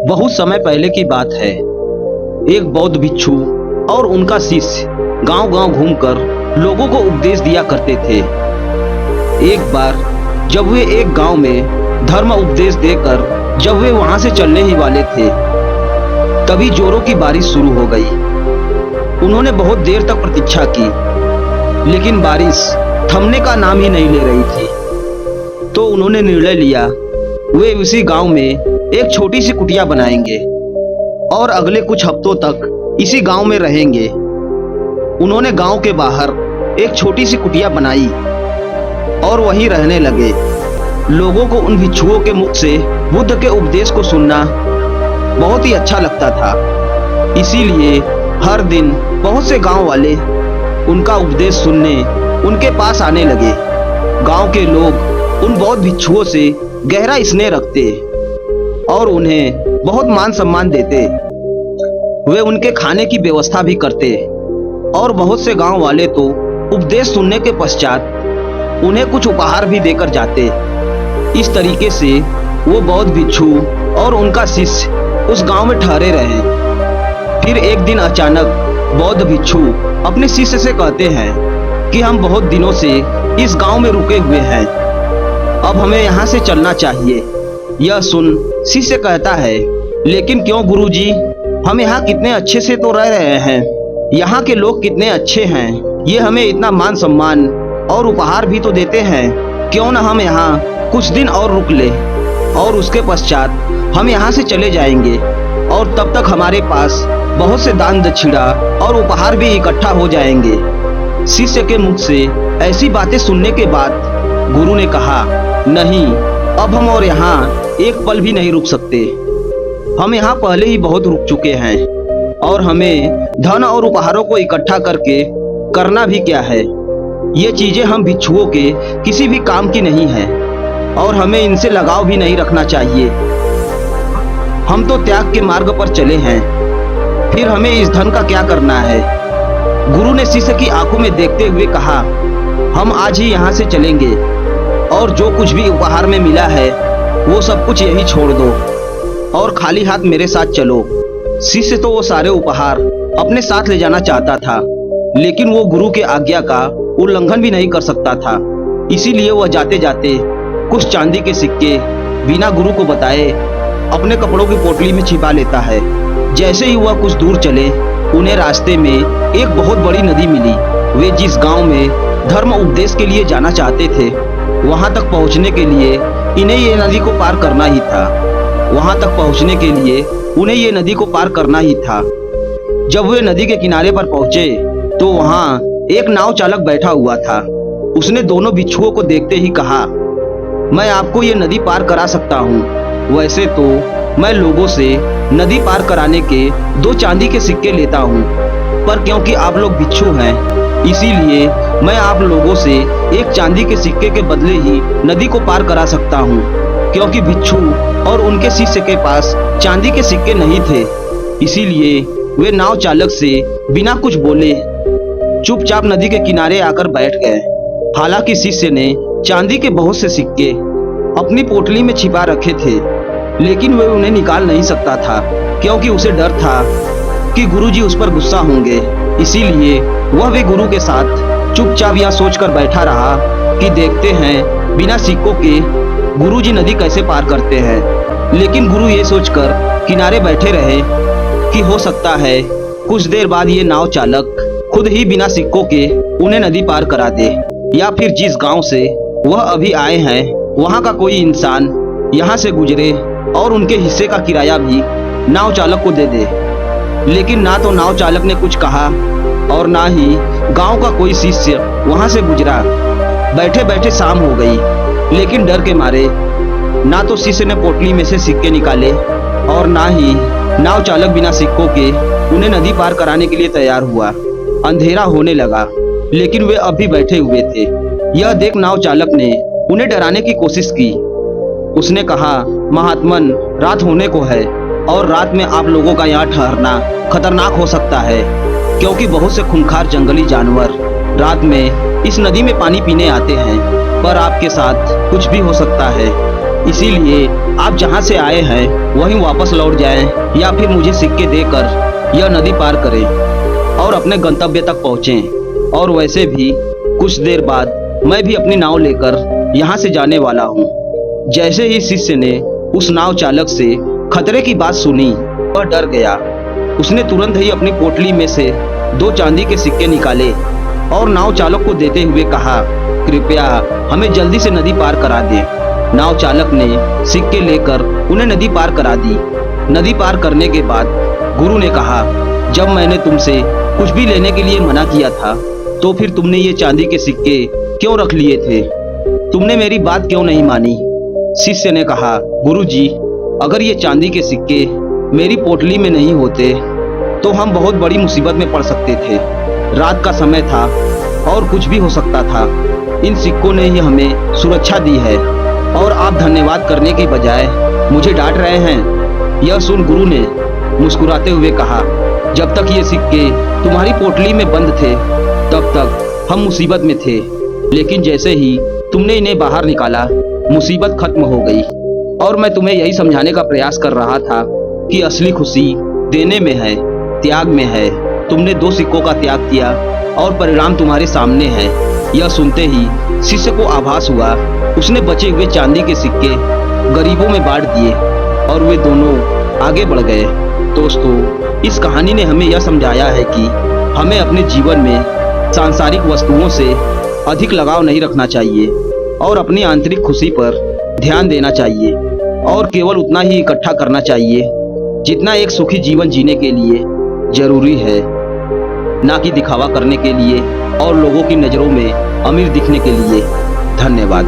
बहुत समय पहले की बात है। एक बौद्ध भिक्षु और उनका शिष्य गांव-गांव घूमकर लोगों को उपदेश दिया करते थे। एक बार जब वे एक गांव में धर्म उपदेश देकर जब वे वहां से चलने ही वाले थे, तभी जोरों की बारिश शुरू हो गई। उन्होंने बहुत देर तक प्रतीक्षा की, लेकिन बारिश थमने का नाम ही नहीं ले रही थी। तो उन्होंने निर्णय लिया वे उसी गांव में एक छोटी सी कुटिया बनाएंगे और अगले कुछ हफ्तों तक इसी गांव में रहेंगे। उन्होंने गांव के बाहर एक छोटी सी कुटिया बनाई और वहीं रहने लगे। लोगों को उन भिक्षुओं के मुख से बुद्ध के उपदेश को सुनना बहुत ही अच्छा लगता था। इसीलिए हर दिन बहुत से गांव वाले उनका उपदेश सुनने उनके पास आने लगे। गांव के लोग उन बौद्ध भिक्षुओं से गहरा स्नेह रखते और उन्हें बहुत मान सम्मान देते। वे उनके खाने की व्यवस्था भी करते और बहुत से गांव वाले तो उपदेश सुनने के पश्चात उन्हें कुछ उपहार भी देकर जाते। इस तरीके से वो बौद्ध भिक्षु और उनका शिष्य उस गांव में ठहरे रहे। फिर एक दिन अचानक बौद्ध भिक्षु अपने शिष्य से कहते हैं कि हम बहुत दिनों से इस गांव में रुके हुए हैं, अब हमें यहाँ से चलना चाहिए। यह सुन शिष्य कहता है, लेकिन क्यों गुरुजी, हम यहाँ कितने अच्छे से तो रह रहे हैं, यहाँ के लोग कितने अच्छे हैं, ये हमें इतना मान सम्मान और उपहार भी तो देते हैं, क्यों न हम यहाँ कुछ दिन और रुक ले और उसके पश्चात हम यहाँ से चले जाएंगे और तब तक हमारे पास बहुत से दान दक्षिणा और उपहार भी इकट्ठा हो जाएंगे। शिष्य के मुख से ऐसी बातें सुनने के बाद गुरु ने कहा, नहीं, अब हम और यहाँ एक पल भी नहीं रुक सकते। हम यहाँ पहले ही बहुत रुक चुके हैं और हमें धन और उपहारों को इकट्ठा करके करना भी क्या है। ये चीजें हम भिक्षुओं के किसी भी काम की नहीं है और हमें इनसे लगाव भी नहीं रखना चाहिए। हम तो त्याग के मार्ग पर चले हैं, फिर हमें इस धन का क्या करना है। गुरु ने शिष्य की आंखों में देखते हुए कहा, हम आज ही यहाँ से चलेंगे और जो कुछ भी उपहार में मिला है वो सब कुछ यही छोड़ दो और खाली हाथ मेरे साथ चलो। शिष्य तो वो सारे उपहार अपने साथ ले जाना चाहता था, लेकिन वो गुरु के आज्ञा का उल्लंघन भी नहीं कर सकता था। इसीलिए वह जाते जाते कुछ चांदी के सिक्के बिना गुरु को बताए अपने कपड़ों की पोटली में छिपा लेता है। जैसे ही वह कुछ दूर चले, उन्हें रास्ते में एक बहुत बड़ी नदी मिली। वे जिस गांव में धर्म उपदेश के लिए जाना चाहते थे, वहां तक पहुंचने के लिए इन्हें ये नदी को पार करना ही था। वहां तक पहुंचने के लिए उन्हें ये नदी को पार करना ही था। जब वे नदी के किनारे पर पहुंचे तो वहां एक नाव चालक बैठा हुआ था। उसने दोनों भिक्षुओं को देखते ही कहा, मैं आपको ये नदी पार करा सकता हूँ। वैसे तो मैं लोगों से नदी पार कराने के 2 चांदी के सिक्के लेता हूँ, पर क्योंकि आप लोग भिक्षु हैं, इसीलिए मैं आप लोगों से 1 चांदी के सिक्के के बदले ही नदी को पार करा सकता हूँ। क्योंकि भिक्षु और उनके शिष्य के पास चांदी के सिक्के नहीं थे, इसीलिए वे नाव चालक से बिना कुछ बोले चुपचाप नदी के किनारे आकर बैठ गए। हालांकि शिष्य ने चांदी के बहुत से सिक्के अपनी पोटली में छिपा रखे थे, लेकिन वह उन्हें निकाल नहीं सकता था, क्योंकि उसे डर था कि गुरुजी उस पर गुस्सा होंगे। इसीलिए वह भी गुरु के साथ चुपचाप यह सोचकर बैठा रहा कि देखते हैं बिना सिक्कों के गुरुजी नदी कैसे पार करते हैं। लेकिन गुरु ये सोचकर किनारे बैठे रहे कि हो सकता है कुछ देर बाद ये नाव चालक खुद ही बिना सिक्कों के उन्हें नदी पार करा दे, या फिर जिस गांव से वह अभी आए हैं वहां का कोई इंसान यहाँ से गुजरे और उनके हिस्से का किराया भी नाव चालक को दे दे। लेकिन ना तो नाव चालक ने कुछ कहा और ना ही गांव का कोई शिष्य वहां से गुजरा। बैठे बैठे शाम हो गई, लेकिन डर के मारे ना तो शिष्य ने पोटली में से सिक्के निकाले और ना ही नाव चालक बिना सिक्कों के उन्हें नदी पार कराने के लिए तैयार हुआ। अंधेरा होने लगा, लेकिन वे अब भी बैठे हुए थे। यह देख नाव चालक ने उन्हें डराने की कोशिश की। उसने कहा, महात्मन, रात होने को है और रात में आप लोगों का यहाँ ठहरना खतरनाक हो सकता है, क्योंकि बहुत से खूंखार जंगली जानवर रात में इस नदी में पानी पीने आते हैं, पर आपके साथ कुछ भी हो सकता है। इसीलिए आप जहाँ से आए हैं वहीं वापस लौट जाएं या फिर मुझे सिक्के देकर यह नदी पार करें और अपने गंतव्य तक पहुँचें। और वैसे भी कुछ देर बाद मैं भी अपनी नाव लेकर यहाँ से जाने वाला हूँ। जैसे ही शिष्य ने उस नाव चालक से खतरे की बात सुनी वह डर गया। उसने तुरंत ही अपनी पोटली में से 2 चांदी के सिक्के निकाले और नाव चालक को देते हुए कहा, कृपया हमें जल्दी से नदी पार करा दें। नाव चालक ने सिक्के लेकर उन्हें नदी पार करा दी। नदी पार करने के बाद गुरु ने कहा, जब मैंने तुमसे कुछ भी लेने के लिए मना किया था तो फिर तुमने ये चांदी के सिक्के क्यों रख लिए थे? तुमने मेरी बात क्यों नहीं मानी? शिष्य ने कहा, गुरुजी, अगर ये चांदी के सिक्के मेरी पोटली में नहीं होते तो हम बहुत बड़ी मुसीबत में पड़ सकते थे। रात का समय था और कुछ भी हो सकता था। इन सिक्कों ने ही हमें सुरक्षा दी है और आप धन्यवाद करने के बजाय मुझे डांट रहे हैं। यह सुन गुरु ने मुस्कुराते हुए कहा, जब तक ये सिक्के तुम्हारी पोटली में बंद थे तब तक हम मुसीबत में थे, लेकिन जैसे ही तुमने इन्हें बाहर निकाला मुसीबत खत्म हो गई। और मैं तुम्हें यही समझाने का प्रयास कर रहा था कि असली खुशी देने में है, त्याग में है। तुमने 2 सिक्कों का त्याग किया और परिणाम तुम्हारे सामने है। यह सुनते ही शिष्य को आभास हुआ। उसने बचे हुए चांदी के सिक्के गरीबों में बांट दिए और वे दोनों आगे बढ़ गए। दोस्तों, इस कहानी ने हमें यह समझाया है कि हमें अपने जीवन में सांसारिक वस्तुओं से अधिक लगाव नहीं रखना चाहिए और अपनी आंतरिक खुशी पर ध्यान देना चाहिए और केवल उतना ही इकट्ठा करना चाहिए जितना एक सुखी जीवन जीने के लिए जरूरी है, ना कि दिखावा करने के लिए और लोगों की नज़रों में अमीर दिखने के लिए। धन्यवाद।